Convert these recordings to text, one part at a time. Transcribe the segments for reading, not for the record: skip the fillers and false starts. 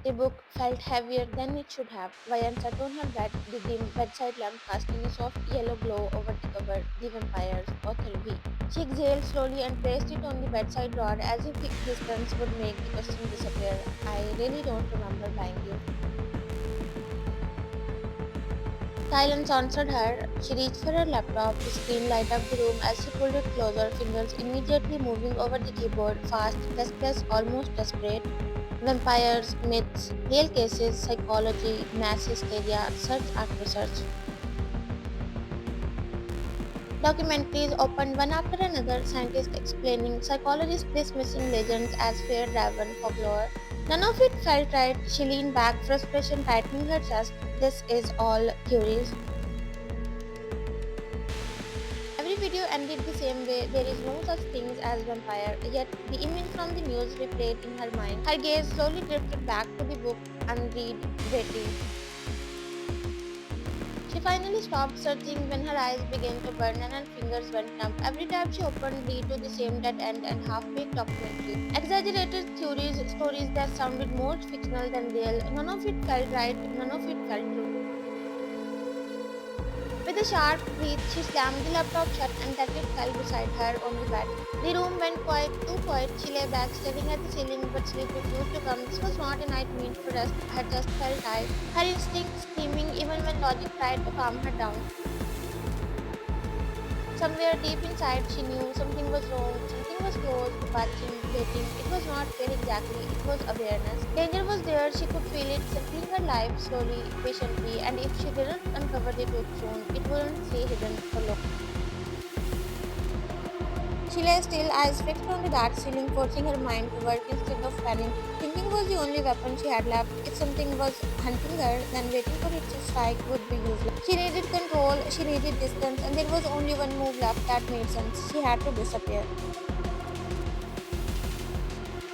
The book felt heavier than it should have. Vayan sat on her bed, the dim bedside lamp casting a soft yellow glow over the cover, The Vampires, Author V. She exhaled slowly and placed it on the bedside drawer as if its distance would make the question disappear. I really don't remember buying you. Silence answered her. She reached for her laptop. The screen light up the room as she pulled it closer, fingers immediately moving over the keyboard, fast, restless, almost desperate. Vampires, myths, real cases, psychology, mass hysteria, search after search. Documentaries opened one after another, scientists explaining, psychologists dismissing legends as fear driven folklore. None of it felt right. She leaned back, frustration tightening her chest. This is all theories. Every video ended the same way. There is no such thing as vampire. Yet the image from the news replayed in her mind. Her gaze slowly drifted back to the book, unread, waiting. She finally stopped searching when her eyes began to burn and her fingers went numb. Every tab she opened led to the same dead end and half-baked documentary. Exaggerated theories, stories that sounded more fictional than real. None of it felt right, none of it felt true. With a sharp breath, she slammed the laptop shut and let it fell beside her on the bed. The room went quiet, too quiet. She lay back, staring at the ceiling, but sleep refused to come. This was not a night meant for rest. Her chest felt tight, her instincts screaming even when logic tried to calm her down. Somewhere deep inside, she knew something was wrong, something was close, watching, waiting. It was not fear exactly, it was awareness. Danger was there, she could feel it, settling her life slowly, patiently, and if she didn't uncover the truth soon, it wouldn't stay hidden for long. She lay still, eyes fixed on the dark ceiling, forcing her mind to work instead of planning. Thinking was the only weapon she had left. If something was hunting her, then waiting for it to strike would be useless. She needed control, she needed distance, and there was only one move left that made sense. She had to disappear.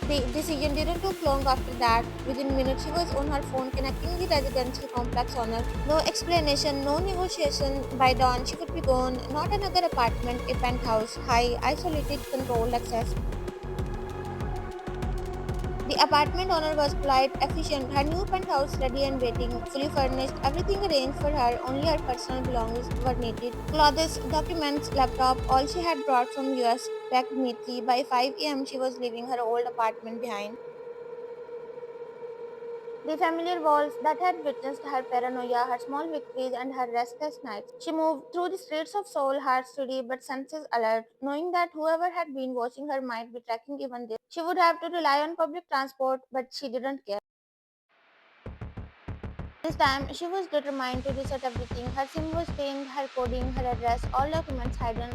The decision didn't take long after that. Within minutes, she was on her phone connecting the residential complex owner. No explanation, no negotiation. By dawn, she could be gone. Not another apartment, a penthouse, high, isolated, controlled access. The apartment owner was polite, efficient, her new penthouse ready and waiting, fully furnished, everything arranged for her, only her personal belongings were needed. Clothes, documents, laptop, all she had brought from US, packed neatly. By 5 a.m. she was leaving her old apartment behind. The familiar walls that had witnessed her paranoia, her small victories, and her restless nights. She moved through the streets of Seoul, heart steady but senses alert, knowing that whoever had been watching her might be tracking even this. She would have to rely on public transport, but she didn't care. This time, she was determined to reset everything. Her SIM was changed, her coding, her address, all documents hidden.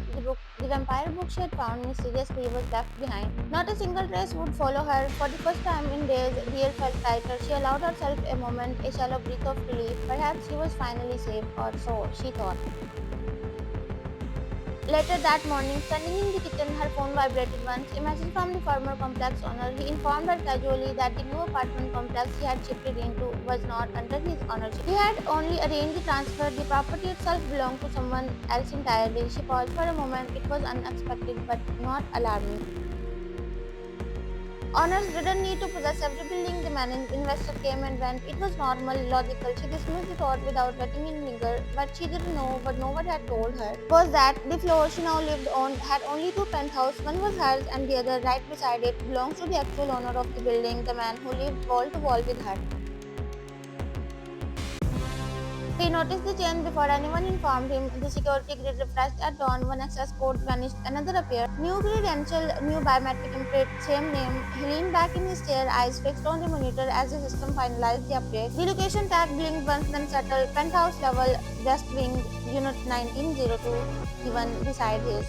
The vampire book she had found mysteriously was left behind. Not a single trace would follow her. For the first time in days, the air felt lighter. She allowed herself a moment, a shallow breath of relief. Perhaps she was finally safe, or so she thought. Later that morning, standing in the kitchen, her phone vibrated once. A message from the former complex owner. He informed her casually that the new apartment complex he had shifted into was not under his ownership. He had only arranged the transfer. The property itself belonged to someone else entirely. She paused for a moment. It was unexpected but not alarming. Owners didn't need to possess every building the investor came and went. It was normal, logical. She dismissed the thought without letting it linger. What she didn't know, what no one had told her, was that the floor she now lived on had only two penthouses. One was hers and the other, right beside it, belongs to the actual owner of the building, the man who lived wall to wall with her. He noticed the change before anyone informed him. The security grid refreshed at dawn. One access code vanished, another appeared. New credential, new biometric imprint, same name. He leaned back in his chair, eyes fixed on the monitor as the system finalized the update. The location tag blinked once, then settled. Penthouse level, west wing, unit 1902, the one beside his.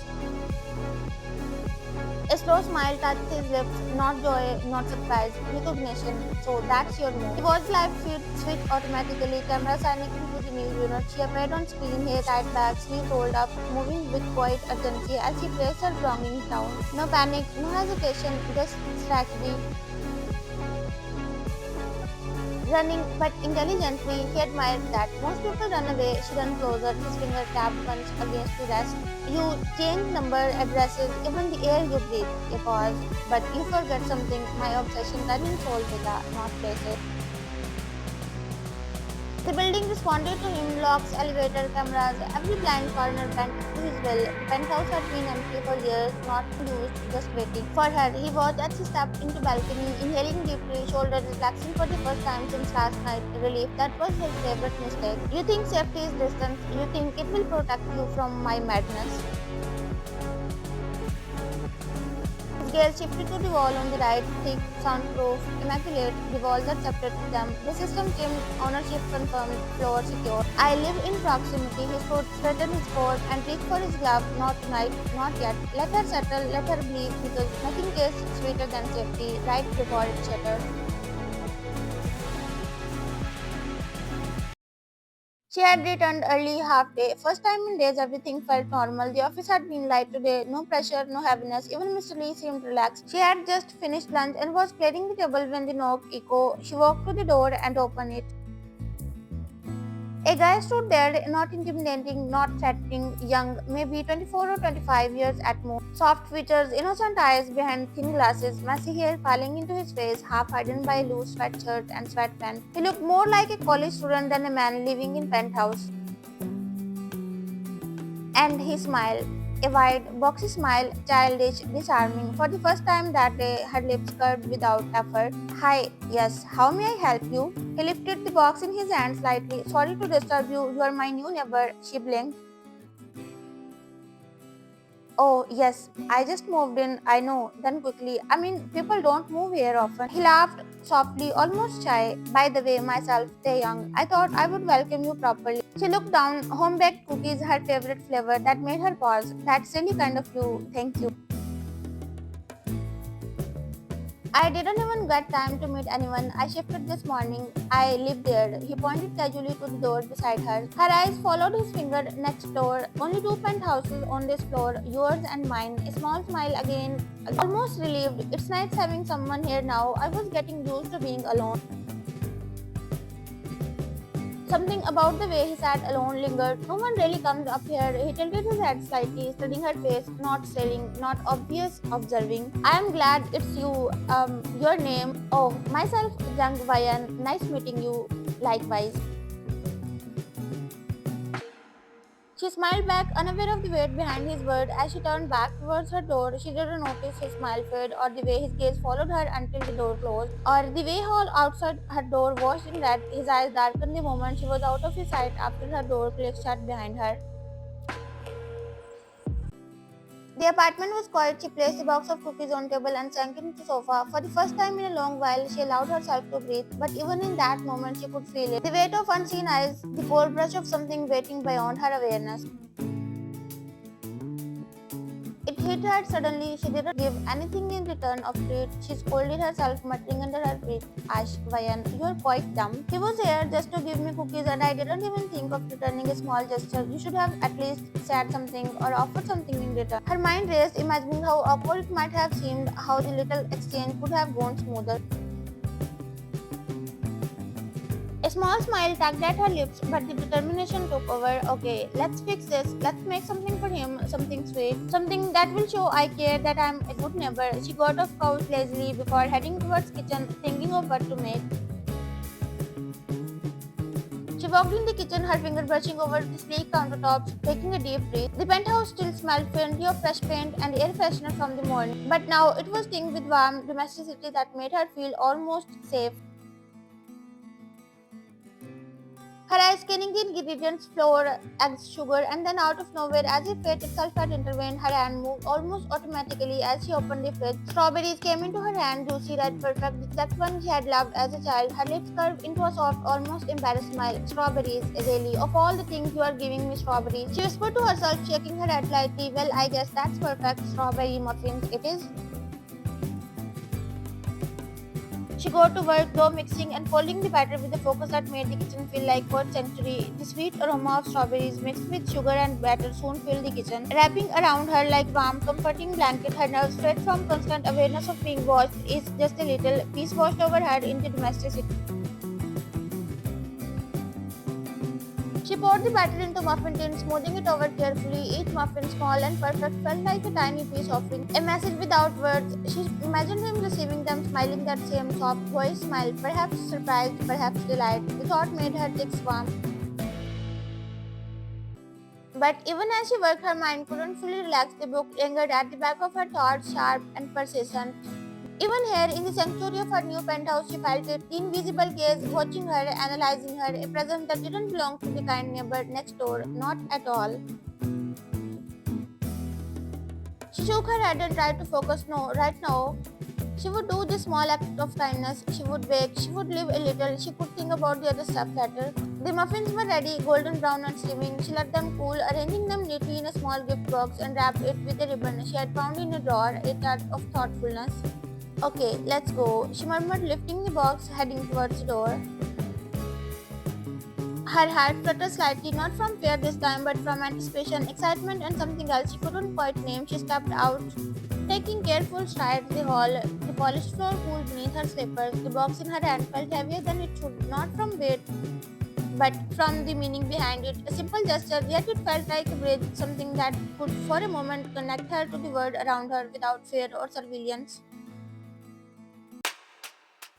A slow smile touched his lips, not joy, not surprise, recognition. So that's your move. The watch light feed switched automatically, camera signing into the new unit. She appeared on screen, hair tied back, sleeves rolled up, moving with quiet urgency as she placed her belongings down. No panic, no hesitation, just strategy. Running, but intelligently, he admired that. Most people run away, she ran closer, his finger tapped once against the rest. You change number, addresses, even the air you breathe. A pause. But you forget something. My obsession, turning soul data, not places. The building responded to him, locks, elevator, cameras, every blind corner bent to his will. The penthouse had been empty for years, not used, just waiting for her. He watched as she stepped into balcony, inhaling deeply, shoulders relaxing for the first time since last night. Relief, that was his favorite mistake. You think safety is distance, you think it will protect you from my madness. His gaze shifted to the wall on the right, thick, soundproof, immaculate, the wall that separated them. The system claimed ownership confirmed, floor secure. I live in proximity. His foot threatened his coat and reached for his glove. Not tonight, not yet. Let her settle, let her breathe, because nothing tastes sweeter than safety, right before it shatters. She had returned early half day. First time in days everything felt normal. The office had been light today. No pressure, no heaviness. Even Mr. Lee seemed relaxed. She had just finished lunch and was clearing the table when the knock echoed. She walked to the door and opened it. A guy stood there, not intimidating, not threatening, young, maybe 24 or 25 years at most. Soft features, innocent eyes behind thin glasses, messy hair falling into his face, half hidden by loose sweatshirt and sweatpants. He looked more like a college student than a man living in penthouse. And he smiled. A wide, boxy smile, childish, disarming. For the first time that day, her lips curved without effort. Hi, yes, how may I help you? He lifted the box in his hand slightly. Sorry to disturb you, you are my new neighbor. She blinked. Oh, yes, I just moved in, I know. Then quickly, I mean, people don't move here often. He laughed softly, almost shy. By the way, myself, Taehyung, I thought I would welcome you properly. She looked down, home baked cookies, her favorite flavor, that made her pause. That's really kind of you, thank you. I didn't even get time to meet anyone. I shifted this morning. I live there. He pointed casually to the door beside her. Her eyes followed his finger next door. Only two penthouses on this floor, yours and mine. A small smile again, almost relieved. It's nice having someone here now. I was getting used to being alone. Something about the way he sat alone lingered. No one really comes up here. He tilted his head slightly, studying her face, not staring, not obvious, observing. I am glad it's you. Your name? Oh, myself, Jung Vayan. Nice meeting you. Likewise. She smiled back, unaware of the weight behind his word. As she turned back towards her door, she didn't notice his smile fade, or the way his gaze followed her until the door closed, or the way all outside her door washed in red. His eyes darkened the moment she was out of his sight after her door clicked shut behind her. The apartment was quiet. She placed a box of cookies on the table and sank into the sofa. For the first time in a long while, she allowed herself to breathe, but even in that moment, she could feel it. The weight of unseen eyes, the cold brush of something waiting beyond her awareness. It hit her suddenly. She didn't give anything in return of treat. She scolded herself, muttering under her breath, Ash, Vayan, you're quite dumb. He was here just to give me cookies and I didn't even think of returning a small gesture. You should have at least said something or offered something in return. Her mind raced, imagining how awkward it might have seemed, how the little exchange could have gone smoother. A small smile tugged at her lips, but the determination took over. Okay, let's fix this. Let's make something for him, something sweet, something that will show I care, that I'm a good neighbor. She got off couch lazily before heading towards kitchen, thinking of what to make. She walked in the kitchen, her finger brushing over the sleek countertops, taking a deep breath. The penthouse still smelled faintly of fresh paint and air freshener from the morning, but now it was tinged with warm domesticity that made her feel almost safe. Her eyes scanning the ingredients, flour, eggs, sugar, and then out of nowhere, as if fate itself had intervened, her hand moved almost automatically as she opened the fridge. Strawberries came into her hand, juicy, red, perfect, the exact one she had loved as a child. Her lips curved into a soft, almost embarrassed smile. Strawberries, really, of all the things you are giving me strawberries. She whispered to herself, shaking her head lightly. Well, I guess that's perfect. Strawberry muffins, it is. She got to work, dough mixing and folding the batter with a focus that made the kitchen feel like fourth century. The sweet aroma of strawberries mixed with sugar and batter soon filled the kitchen, wrapping around her like warm, comforting blanket. Her nerves, straight from constant awareness of being watched, is just a little piece washed over her into domesticity. She She poured the batter into muffin tin, smoothing it over carefully. Each muffin, small and perfect, felt like a tiny peace offering a message without words. She imagined him receiving them, smiling that same soft voice smile, perhaps surprise, perhaps delight. The thought made her cheeks warm. But even as she worked, her mind couldn't fully relax. The book lingered at the back of her thoughts, sharp and persistent. Even here, in the sanctuary of her new penthouse, she felt it, the invisible gaze watching her, analyzing her, a presence that didn't belong to the kind neighbor next door, not at all. She shook her head and tried to focus. No, right now, she would do this small act of kindness. She would bake, she would live a little, she could think about the other stuff later. The muffins were ready, golden brown and steaming. She let them cool, arranging them neatly in a small gift box and wrapped it with a ribbon she had found in a drawer, a touch of thoughtfulness. Okay, let's go, she murmured, lifting the box, heading towards the door. Her heart fluttered slightly, not from fear this time, but from anticipation, excitement, and something else she couldn't quite name. She stepped out, taking careful strides the hall. The polished floor cooled beneath her slippers. The box in her hand felt heavier than it should, not from weight, but from the meaning behind it. A simple gesture, yet it felt like a bridge, something that could for a moment connect her to the world around her without fear or surveillance.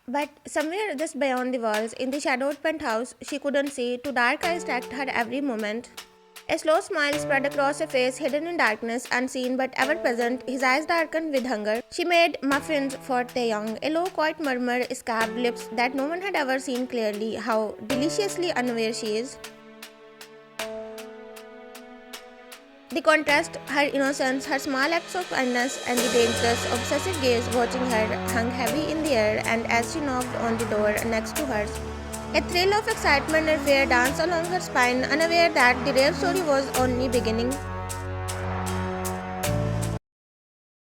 But somewhere just beyond the walls, in the shadowed penthouse, she couldn't see, two dark eyes tracked her every moment. A slow smile spread across a face hidden in darkness, unseen but ever present, his eyes darkened with hunger. She made muffins for Taehyung, a low, quiet murmur escaped lips that no one had ever seen clearly. How deliciously unaware she is. The contrast, her innocence, her small acts of kindness, and the dangerous, obsessive gaze watching her hung heavy in the air, and as she knocked on the door next to hers, a thrill of excitement and fear danced along her spine, unaware that the real story was only beginning.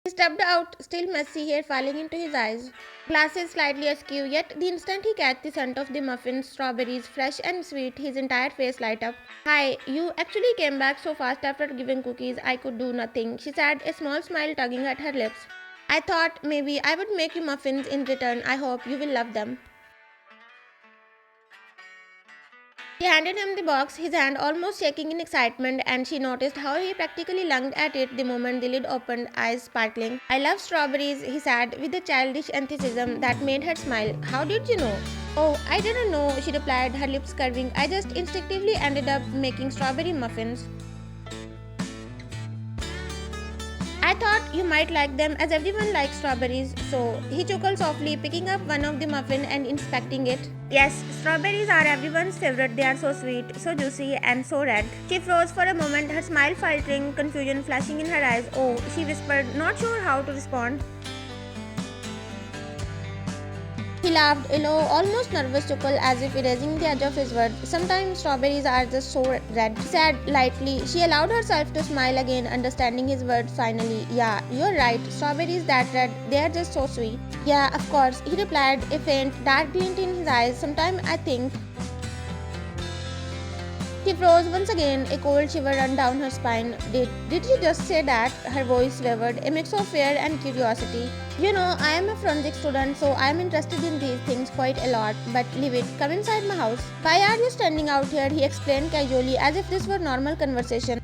He stepped out, still messy hair falling into his eyes, glasses slightly askew, yet the instant he caught the scent of the muffins, strawberries, fresh and sweet, his entire face light up. Hi, you actually came back so fast after giving cookies. I could do nothing, she said, a small smile tugging at her lips. I thought maybe I would make you muffins in return. I hope you will love them. She handed him the box, his hand almost shaking in excitement, and she noticed how he practically lunged at it the moment the lid opened, eyes sparkling. I love strawberries, he said, with a childish enthusiasm that made her smile. How did you know? Oh, I didn't know, she replied, her lips curving. I just instinctively ended up making strawberry muffins. I thought you might like them as everyone likes strawberries. So he chuckled softly, picking up one of the muffin and inspecting it. Yes, strawberries are everyone's favorite. They are so sweet, so juicy, and so red. She froze for a moment, her smile faltering, confusion flashing in her eyes. Oh, she whispered, not sure how to respond. He laughed, a low, almost nervous chuckle as if erasing the edge of his words. Sometimes strawberries are just so red, she said lightly. She allowed herself to smile again, understanding his words finally. Yeah, you're right, strawberries that red, they are just so sweet. Yeah, of course, he replied, a faint, dark glint in his eyes. Sometimes I think. She froze once again, a cold shiver ran down her spine. Did you just say that? Her voice wavered, a mix of fear and curiosity. You know, I am a forensic student, so I am interested in these things quite a lot. But leave it, come inside my house. Why are you standing out here? He explained casually, as if this were normal conversation.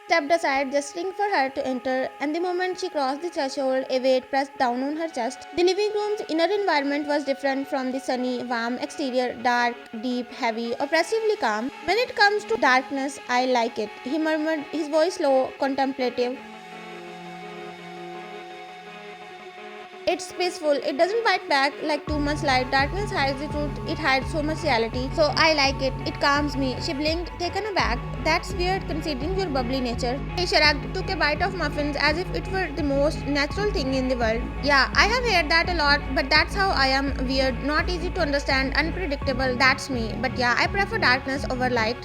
Stepped aside, gesturing for her to enter, and the moment she crossed the threshold, a weight pressed down on her chest. The living room's inner environment was different from the sunny, warm exterior, dark, deep, heavy, oppressively calm. When it comes to darkness, I like it, he murmured, his voice low, contemplative. It's peaceful, it doesn't bite back like too much light. Darkness hides the truth, it hides so much reality. So I like it, it calms me. She blinked, taken aback. That's weird considering your bubbly nature. He shrugged, took a bite of muffins as if it were the most natural thing in the world. Yeah, I have heard that a lot, but that's how I am. Weird, not easy to understand, unpredictable, that's me. But yeah, I prefer darkness over light.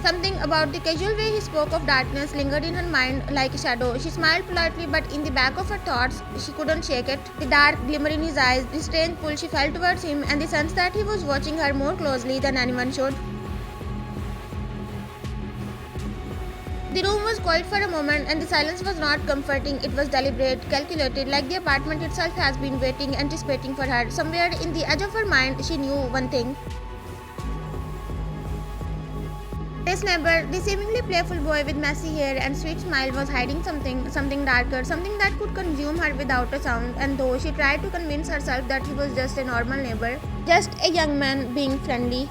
Something about the casual way he spoke of darkness lingered in her mind like a shadow. She smiled politely, but in the back of her thoughts, she couldn't shake it. The dark glimmer in his eyes, the strange pull she felt towards him, and the sense that he was watching her more closely than anyone should. The room was quiet for a moment, and the silence was not comforting. It was deliberate, calculated, like the apartment itself has been waiting, anticipating for her. Somewhere in the edge of her mind, she knew one thing. This neighbor, the seemingly playful boy with messy hair and sweet smile, was hiding something darker, something that could consume her without a sound. And though she tried to convince herself that he was just a normal neighbor, just a young man being friendly,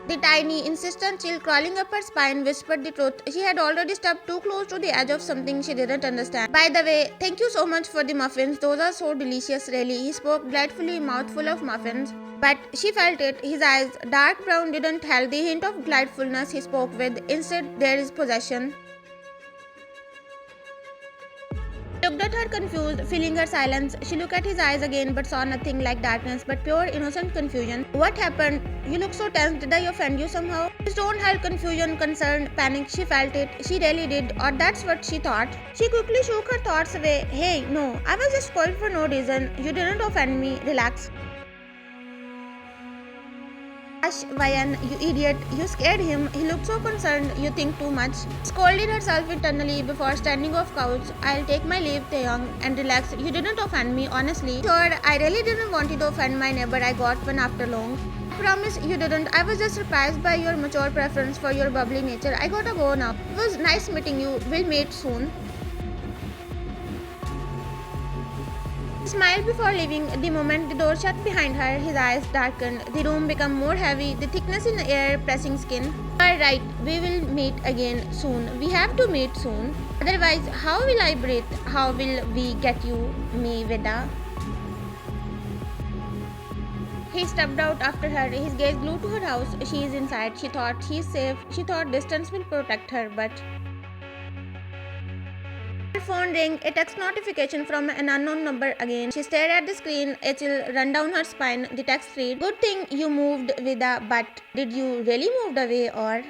the tiny, insistent chill crawling up her spine whispered the truth. She had already stepped too close to the edge of something she didn't understand. By the way, thank you so much for the muffins. Those are so delicious, really. He spoke gladfully, mouthful of muffins. But she felt it. His eyes, dark brown, didn't have the hint of delightfulness he spoke with. Instead, there is possession. He looked at her confused, feeling her silence. She looked at his eyes again but saw nothing like darkness but pure innocent confusion. What happened? You look so tense. Did I offend you somehow? His tone held confusion, concern, panic. She felt it. She really did. Or that's what she thought. She quickly shook her thoughts away. Hey, no. I was just cold for no reason. You didn't offend me. Relax. Gosh, Vayan, you idiot. You scared him. He looked so concerned. You think too much. Scolded herself internally before standing off couch. I'll take my leave, Taehyung, and relax. You didn't offend me, honestly. Sure, I really didn't want you to offend my neighbor. I got one after long. I promise you didn't. I was just surprised by your mature preference for your bubbly nature. I gotta go now. It was nice meeting you. We'll meet soon. He smiled before leaving. The moment the door shut behind her, his eyes darkened. The room became more heavy, the thickness in the air pressing skin. Alright, we will meet again soon. We have to meet soon. Otherwise, how will I breathe? How will we get you, me, Veda? He stepped out after her, his gaze glued to her house. She is inside. She thought he is safe. She thought distance will protect her, but... Her phone rang, a text notification from an unknown number again. She stared at the screen, a chill ran down her spine. The text read, good thing you moved, Vida, but did you really move away or...